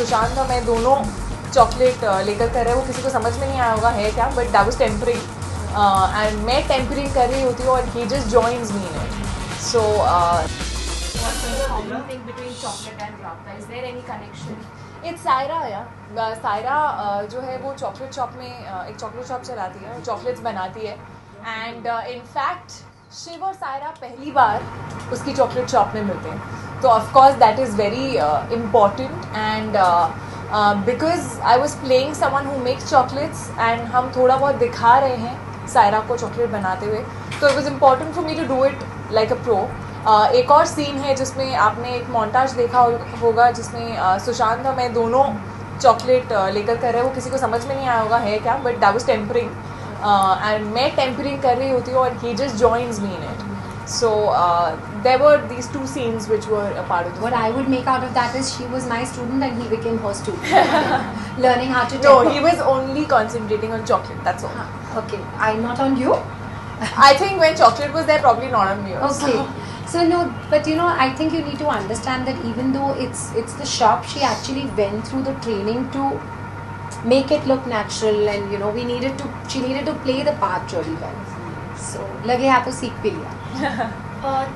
सुशांत और मैं दोनों चॉकलेट लेकर कर रहे हैं, वो किसी को समझ में नहीं आया होगा है क्या, but that was tempering and मैं टेम्परिंग कर रही होती हूँ और he just joins me in it. So What's the common thing between chocolate and Rabta? Is there any connection? It's Saira या सायरा जो है वो चॉकलेट शॉप में एक चॉकलेट शॉप चलाती है, चॉकलेट्स बनाती है. एंड इनफैक्ट शिव और सायरा पहली बार उसकी चॉकलेट शॉप में मिलते हैं. तो of course that is very important and because I was playing someone who makes chocolates and हम थोड़ा बहुत दिखा रहे हैं सायरा को चॉकलेट बनाते हुए, तो it was important for me to do it like a pro. एक और सीन है जिसमें आपने एक मोन्टाज देखा होगा जिसमें सुशांत और मैं दोनों चॉकलेट लेकर कर रहे हैं, वो किसी को समझ में नहीं आया होगा है क्या, but that was tempering and मैं टेम्परिंग कर रही होती हूँ और he just joins me in it. So there were these two scenes which were a part of the What film. I would make out of that is she was my student and he became her student. Learning how to No, temper. he was only concentrating on chocolate, that's all. Okay, I'm not on you. I think when chocolate was there, probably not on me also. Okay. So no, but you know, I think you need to understand that even though it's the shop, she actually went through the training to make it look natural, and you know, she needed to play the part really well. So लगे हाथ तो सीख भी लिया.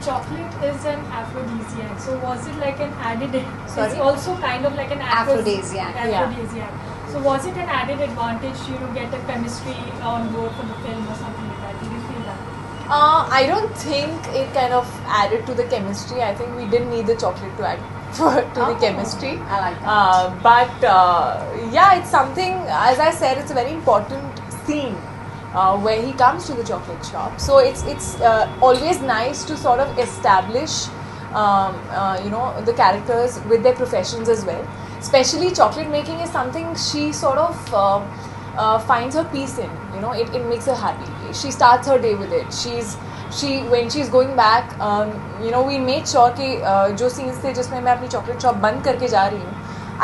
Chocolate is an aphrodisiac. So was it like an added? Sorry? It's also kind of like an Aphrodisiac. Aphrodisiac. So was it an added advantage to get a chemistry on board for the film or something like that? Did you feel that? I don't think it kind of added to the chemistry. I think we didn't need the chocolate to add to the chemistry. I like that. But yeah, it's something, as I said, it's a very important scene where he comes to the chocolate shop. So it's always nice to sort of establish you know, the characters with their professions as well. Especially chocolate making is something she sort of finds her peace in. You know, it makes her happy. She starts her day with it. When she's going back, you know, we made sure कि जो scenes थे जिसमें मैं अपनी chocolate shop बंद करके जा रही हूँ,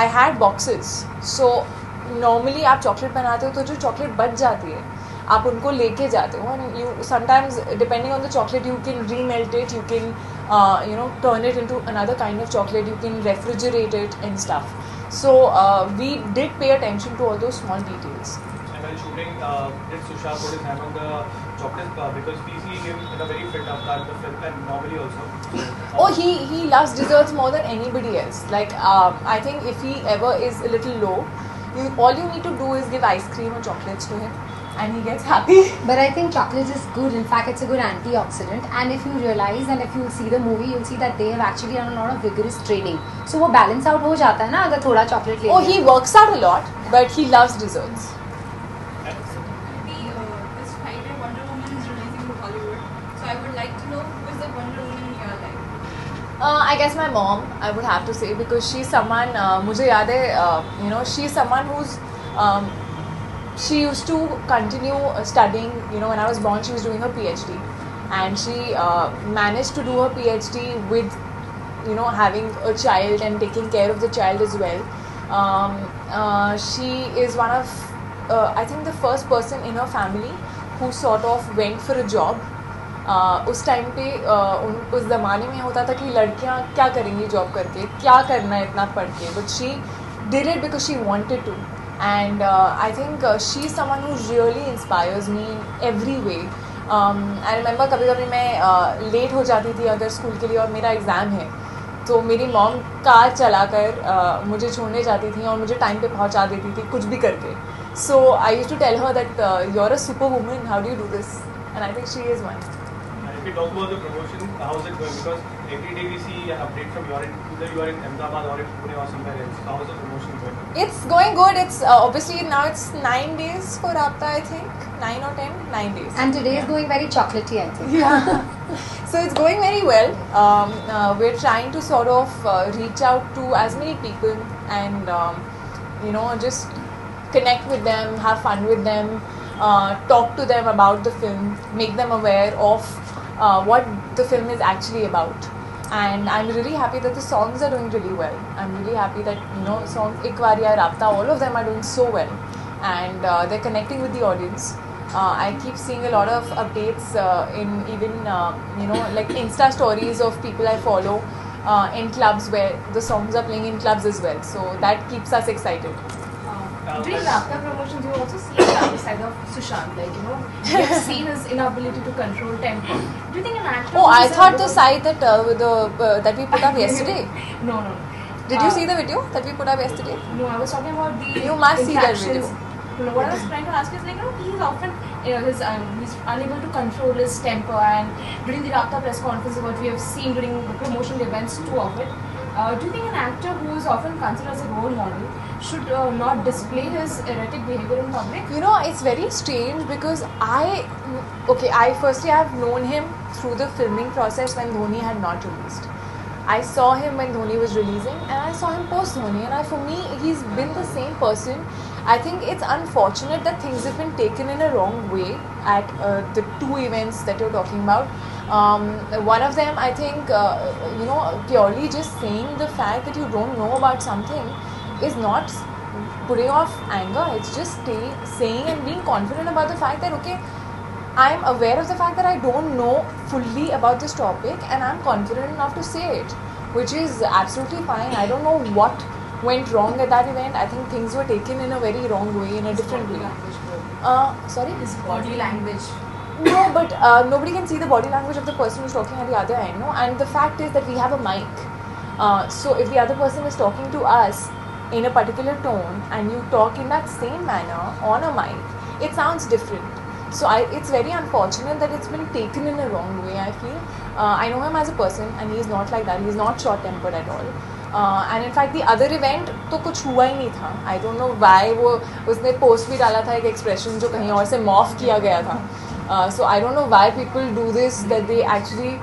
I had boxes. So normally आप chocolate बनाते हो तो जो chocolate बच जाती है आप उनको लेके जाते हो, and you sometimes depending on the chocolate you can remelt it, you can you know, turn it into another kind of chocolate, you can refrigerate it and stuff. So we did pay attention to all those small details. And while shooting, did Sushant put his hand on the chocolate because we see him in a very fit avatar in the film and normally also. Oh, he loves desserts more than anybody else. Like I think if he ever is a little low, all you need to do is give ice cream or chocolates to him and he gets happy. But I think chocolate is good. In fact, it's a good antioxidant. And if you realize, and if you see the movie, you'll see that they have actually done a lot of vigorous training. So वो balance out हो जाता है ना अगर थोड़ा chocolate ले Oh, लिया. he works out a lot, but he loves desserts. This Friday Wonder Woman is releasing to Hollywood. So I would like to know who is the Wonder Woman in your life? I guess my mom, I would have to say, because she's someone, मुझे याद है, you know, she's someone who's, she used to continue studying, you know, when I was born, she was doing her PhD. And she managed to do her PhD with, you know, having a child and taking care of the child as well. She is one of, I think the first person in her family who sort of went for a job. उस time पे उस ज़माने में होता था कि लड़कियां क्या करेंगी जॉब करके, क्या करना है इतना पढ़ के, but she did it because she wanted to. And I think she is someone who really inspires me in every way. I remember कभी कभी मैं लेट हो जाती थी अगर स्कूल के लिए और मेरा एग्ज़ाम है, तो मेरी मॉम कार चला कर मुझे छोड़ने जाती थी और मुझे टाइम पे पहुंचा देती थी कुछ भी करके. So I used to tell her that you are a super woman, how do you do this, and I think she is one. If we talk about the promotion, how is it going? Because every day we see an update from your end, either you are in Ahmedabad or in Pune or somewhere else. How is the promotion going? It's going good. It's obviously now it's 9 days for Rabta, I think. 9 or 10? 9 days. And today is going very chocolatey, I think. Yeah. So it's going very well. We're trying to sort of reach out to as many people and, you know, just connect with them, have fun with them, talk to them about the film, make them aware of what the film is actually about. And I'm really happy that the songs are doing really well. I'm really happy that, you know, songs Ik Variya, Rabta, all of them are doing so well. And they're connecting with the audience. I keep seeing a lot of updates in even, you know, like Insta stories of people I follow in clubs where the songs are playing in clubs as well. So that keeps us excited. During Rapta promotions, you also see the other side of Sushant. Like, you know, you've seen his inability to control tempo. Do you think an actor? Oh, I thought the side that that we put up yesterday. No. Did you see the video that we put up yesterday? No, I was talking about the. You must see that video. No, what I was trying to ask is, like, you know, he's often, he's unable to control his temper, and during the Rapta press conference, what we have seen during the promotional events too of it. Do you think an actor who is often considered as a role model should not display his erratic behavior in public? You know, it's very strange because I have known him through the filming process when Dhoni had not released. I saw him when Dhoni was releasing, and I saw him post Dhoni, and for me, he's been the same person. I think it's unfortunate that things have been taken in a wrong way at the two events that you're talking about. One of them, I think, purely just saying the fact that you don't know about something is not putting off anger. It's just saying and being confident about the fact that, okay, I'm aware of the fact that I don't know fully about this topic and I'm confident enough to say it, which is absolutely fine. I don't know what went wrong at that event. I think things were taken in a very wrong way, in a different way. Sorry? His body language. No, but nobody can see the body language of the person who's talking at the other end, no? And the fact is that we have a mic. So if the other person is talking to us in a particular tone and you talk in that same manner on a mic, it sounds different. So it's very unfortunate that it's been taken in a wrong way, I feel. I know him as a person and he's not like that. He's not short-tempered at all. And in fact the other event तो कुछ हुआ ही नहीं था. I don't know why वो उसने post भी डाला था एक expression जो कहीं और से morph किया गया था. So I don't know why people do this, that they actually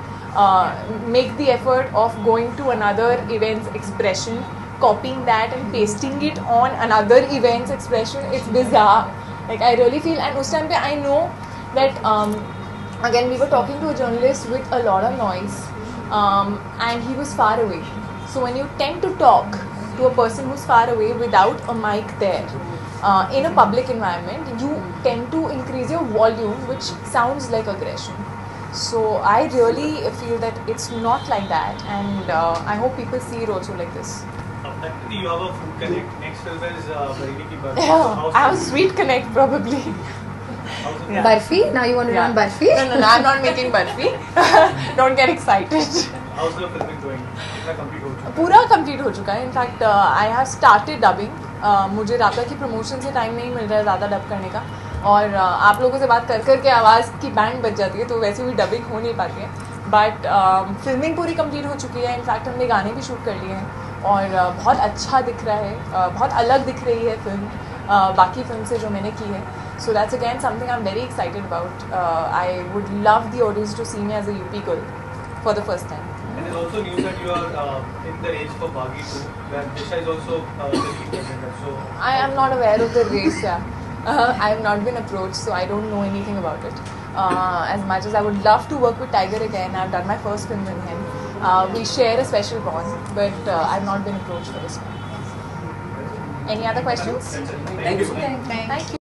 make the effort of going to another event's expression, copying that and pasting it on another event's expression. It's bizarre. Like I really feel, and उस time पे I know that again we were talking to a journalist with a lot of noise, and he was far away. So when you tend to talk to a person who's far away without a mic there, in a public environment, you tend to increase your volume, which sounds like aggression. So I really feel that it's not like that, and I hope people see it also like this. Actually, you have a food connect. Next film is Bareilly Ki Barfi. Yeah, I have a sweet connect probably. Yeah. Barfi? Now you want to run Barfi? No, I'm not making Barfi. Don't get excited. How's the filming going? कितना complete हो चुका है? पूरा complete हो चुका है. In fact, I have started dubbing. मुझे राता की प्रमोशन से टाइम नहीं मिल रहा है ज़्यादा डब करने का, और आप लोगों से बात कर करके आवाज़ की बैंड बज जाती है, तो वैसे भी डबिंग हो नहीं पाती है. बट फिल्मिंग पूरी कंप्लीट हो चुकी है. इनफैक्ट हमने गाने भी शूट कर लिए हैं और बहुत अच्छा दिख रहा है, बहुत अलग दिख रही है फिल्म बाकी फिल्म से जो मैंने की है. So that's again something I'm very excited about. I would love the audience to see me as a UP girl for the first time. And there's also news that you are in the race for Baghi 2, where Disha is also the lead contender. So I am not aware of the race. I have not been approached, so I don't know anything about it. As much as I would love to work with Tiger again, I've done my first film with him. We share a special bond, but I've not been approached for this one. Any other questions? thank you so much. Thank you.